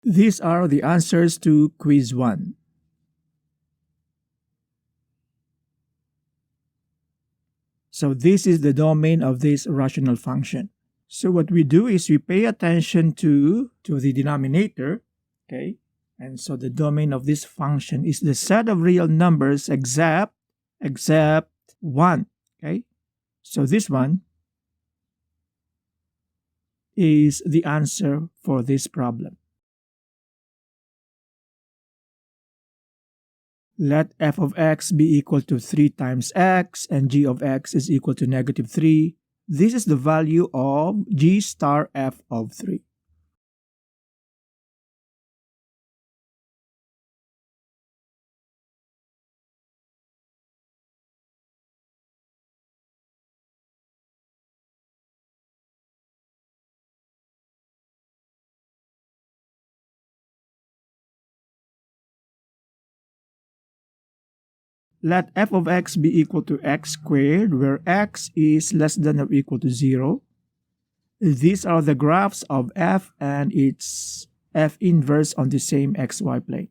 These are the answers to quiz 1. So this is the domain of this rational function. So what we do is we pay attention to the denominator, okay? And so the domain of this function is the set of real numbers except 1, okay? So this one is the answer for this problem. Let f of x be equal to 3 times x and g of x is equal to negative 3. This is the value of g star f of 3. Let f of x be equal to x squared, where x is less than or equal to 0. These are the graphs of f and its f inverse on the same xy plane.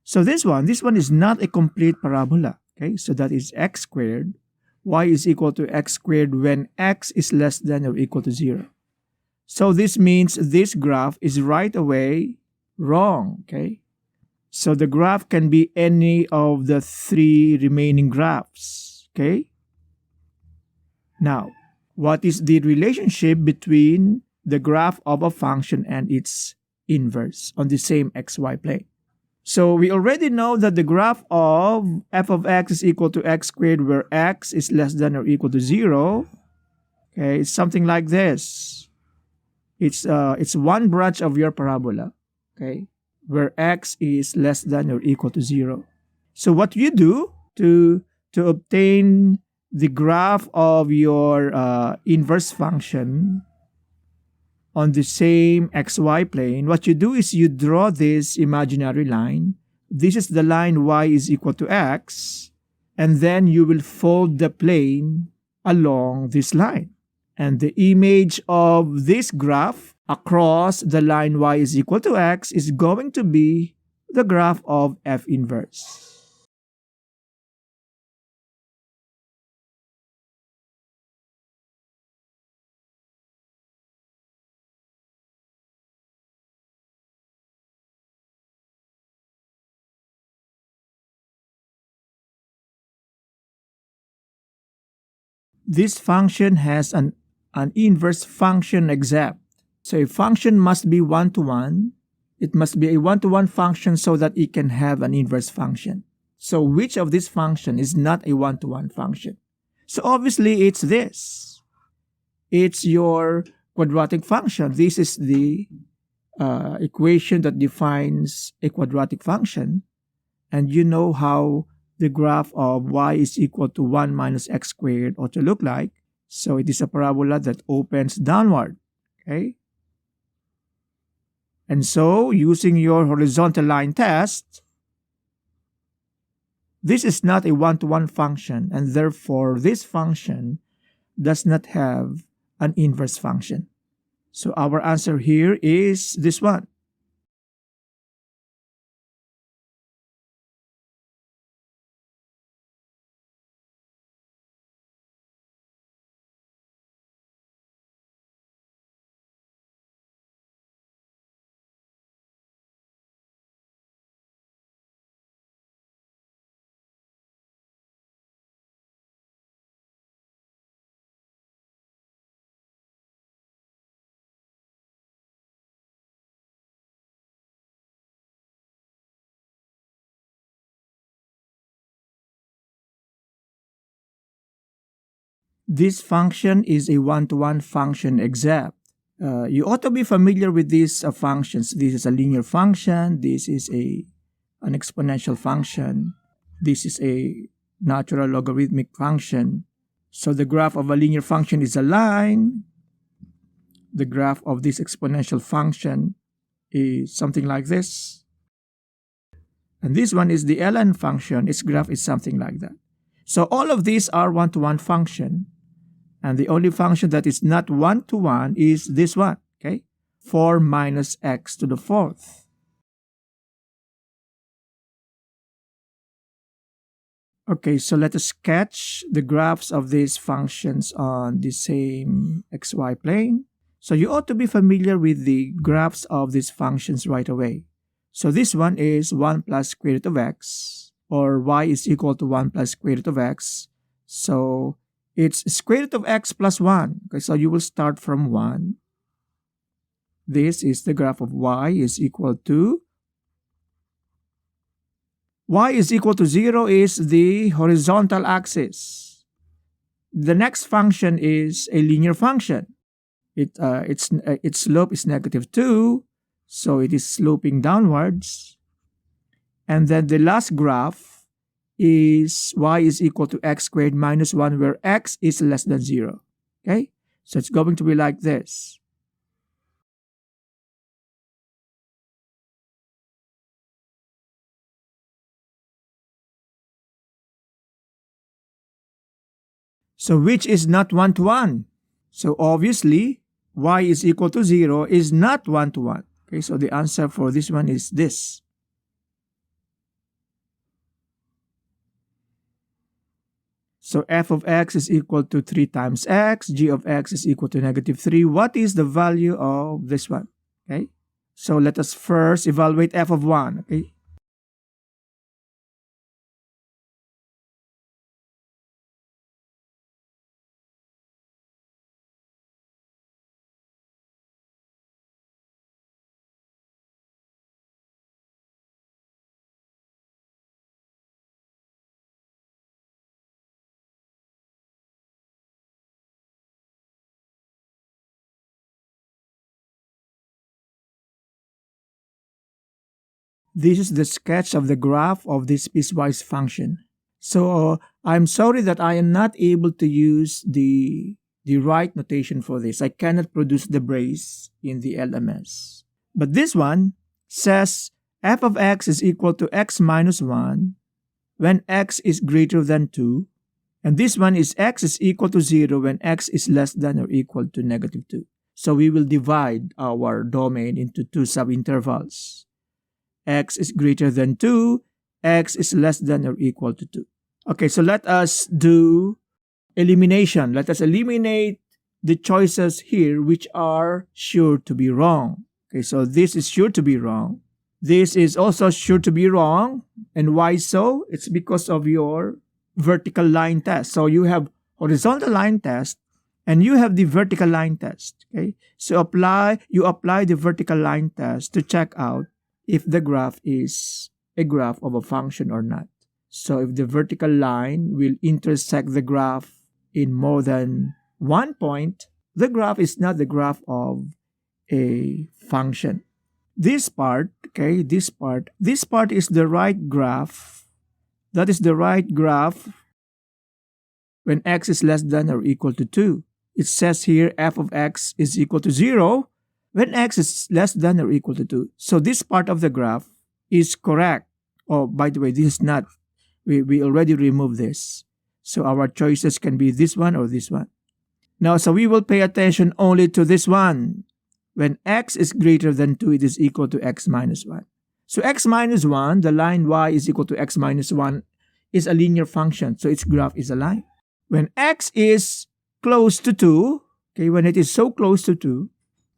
So this one is not a complete parabola. Okay, so that is x squared. Y is equal to x squared when x is less than or equal to 0. So this means this graph is right away wrong. Okay, so the graph can be any of the 3 remaining graphs. Okay, now what is the relationship between the graph of a function and its inverse on the same xy plane? So we already know that the graph of f of x is equal to x squared, where x is less than or equal to 0. Okay, it's something like this. It's one branch of your parabola, okay, where x is less than or equal to 0. So what you do to obtain the graph of your inverse function on the same xy plane, what you do is you draw this imaginary line. This is the line y is equal to x, and then you will fold the plane along this line. And the image of this graph across the line y is equal to x is going to be the graph of f inverse. This function has an inverse function except. So a function must be one-to-one. It must be a one-to-one function so that it can have an inverse function. So which of this function is not a one-to-one function? So obviously it's this. It's your quadratic function. This is the equation that defines a quadratic function. And you know how the graph of y is equal to 1 minus x squared ought to look like. So it is a parabola that opens downward. Okay? And so, using your horizontal line test, this is not a one-to-one function, and therefore this function does not have an inverse function. So our answer here is this one. This function is a one-to-one function except. You ought to be familiar with these functions. This is a linear function. This is an exponential function. This is a natural logarithmic function. So the graph of a linear function is a line. The graph of this exponential function is something like this. And this one is the ln function. Its graph is something like that. So all of these are one-to-one function. And the only function that is not one-to-one is this one, okay? 4 minus x to the fourth. Okay, so let us sketch the graphs of these functions on the same xy plane. So you ought to be familiar with the graphs of these functions right away. So this one is 1 plus square root of x, or y is equal to 1 plus square root of x. So it's square root of x plus 1. Okay, so you will start from 1. This is the graph of y is equal to y is equal to 0 is the horizontal axis. The next function is a linear function. Its slope is negative 2, so it is sloping downwards. And then the last graph is y is equal to x squared minus 1, where x is less than 0. Okay? So it's going to be like this. So which is not 1 to 1? So obviously, y is equal to 0 is not 1 to 1. Okay, so the answer for this one is this. So f of x is equal to 3 times x, g of x is equal to negative 3. What is the value of this one? Okay, so let us first evaluate f of 1. Okay, this is the sketch of the graph of this piecewise function. So I'm sorry that I am not able to use the right notation for this. I cannot produce the brace in the LMS. But this one says f of x is equal to x minus 1 when x is greater than 2. And this one is x is equal to 0 when x is less than or equal to negative 2. So we will divide our domain into two subintervals. X is greater than 2, x is less than or equal to 2. Okay, so let us do elimination. Let us eliminate the choices here which are sure to be wrong. Okay, so this is sure to be wrong. This is also sure to be wrong. And why so? It's because of your vertical line test. So you have horizontal line test and you have the vertical line test. Okay, so you apply the vertical line test to check out if the graph is a graph of a function or not. So if the vertical line will intersect the graph in more than one point, the graph is not the graph of a function. This part is the right graph. That is the right graph when x is less than or equal to 2. It says here f of x is equal to 0 when x is less than or equal to 2. So this part of the graph is correct. Oh, by the way, this is not. We already removed this. So our choices can be this one or this one. Now, so we will pay attention only to this one. When x is greater than 2, it is equal to x minus 1. So x minus 1, the line y is equal to x minus 1, is a linear function. So its graph is a line. When x is close to 2, okay, when it is so close to 2,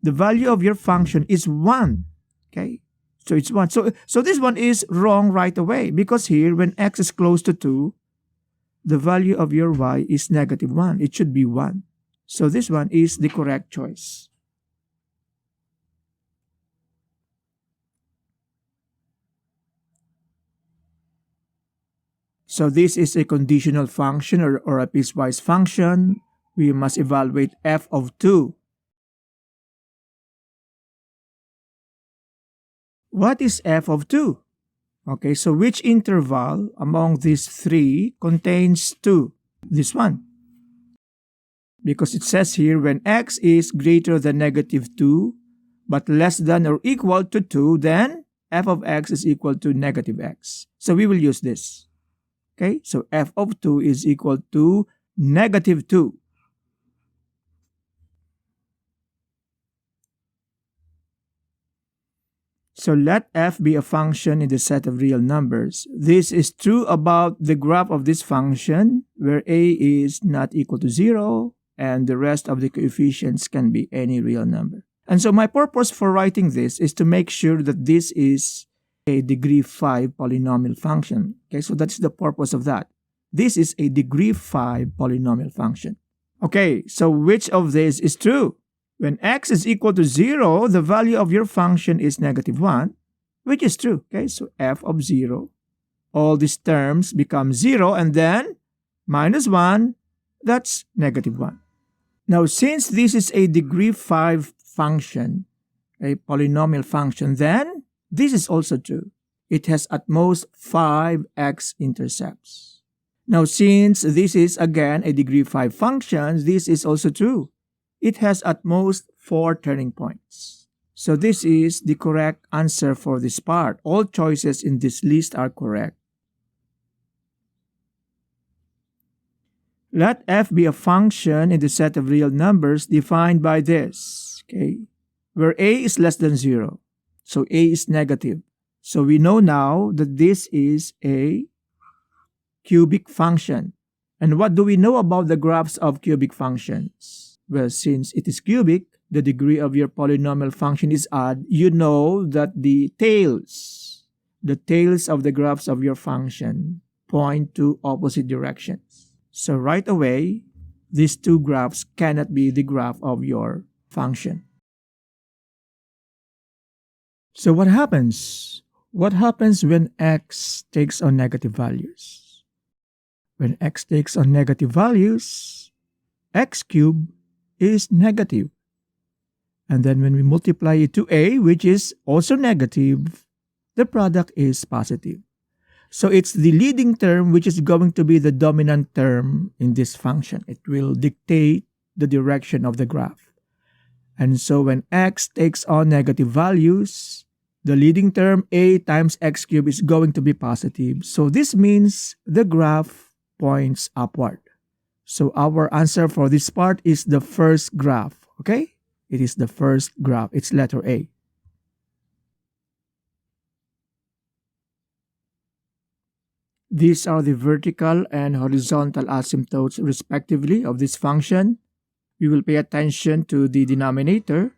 the value of your function is 1. Okay, so it's 1. So this one is wrong right away because here, when x is close to 2, the value of your y is negative 1. It should be 1. So this one is the correct choice. So this is a conditional function or a piecewise function. We must evaluate f of 2. What is f of 2? Okay, so which interval among these three contains 2? This one. Because it says here when x is greater than negative 2 but less than or equal to 2, then f of x is equal to negative x. So we will use this. Okay, so f of 2 is equal to negative 2. So let f be a function in the set of real numbers. This is true about the graph of this function where a is not equal to 0 and the rest of the coefficients can be any real number. And so my purpose for writing this is to make sure that this is a degree 5 polynomial function. Okay, so that's the purpose of that. This is a degree 5 polynomial function. Okay, so which of these is true? When x is equal to 0, the value of your function is negative 1, which is true. Okay, so f of 0, all these terms become 0, and then minus 1, that's negative 1. Now, since this is a degree 5 function, a polynomial function, then this is also true. It has at most 5 x-intercepts. Now, since this is again a degree 5 function, this is also true. It has at most 4 turning points. So this is the correct answer for this part. All choices in this list are correct. Let f be a function in the set of real numbers defined by this, okay, where a is less than 0. So a is negative. So we know now that this is a cubic function. And what do we know about the graphs of cubic functions? Well, since it is cubic, the degree of your polynomial function is odd. You know that the tails of the graphs of your function point to opposite directions. So right away, these two graphs cannot be the graph of your function. So what happens? What happens when x takes on negative values? When x takes on negative values, x cubed is negative. And then when we multiply it to a, which is also negative, the product is positive. So it's the leading term which is going to be the dominant term in this function. It will dictate the direction of the graph. And so when x takes on negative values, the leading term a times x cubed is going to be positive. So this means the graph points upward. So our answer for this part is the first graph, okay? It is the first graph. It's letter A. These are the vertical and horizontal asymptotes respectively of this function. We will pay attention to the denominator.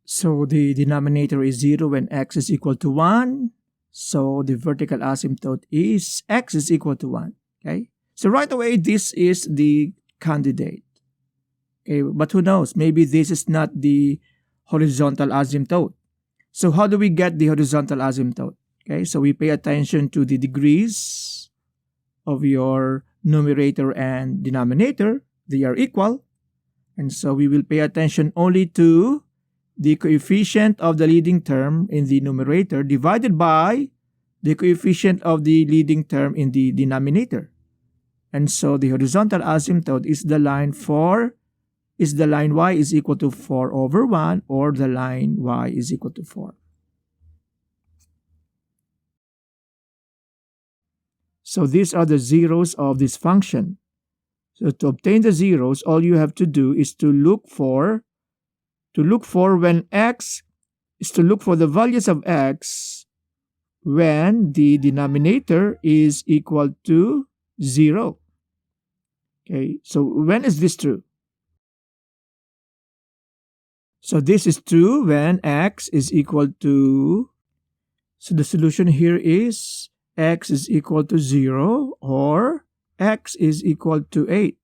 So the denominator is 0 when x is equal to 1. So the vertical asymptote is x is equal to 1, okay? So right away, this is the candidate. Okay, but who knows? Maybe this is not the horizontal asymptote. So how do we get the horizontal asymptote? Okay, so we pay attention to the degrees of your numerator and denominator. They are equal. And so we will pay attention only to the coefficient of the leading term in the numerator divided by the coefficient of the leading term in the denominator. And so the horizontal asymptote is the line y is equal to 4 over 1 or the line y is equal to 4. So these are the zeros of this function. So to obtain the zeros, all you have to do is to look for when x is to look for the values of x when the denominator is equal to 0. Okay, so when is this true? So this is true when x is equal to, so the solution here is x is equal to 0 or x is equal to 8.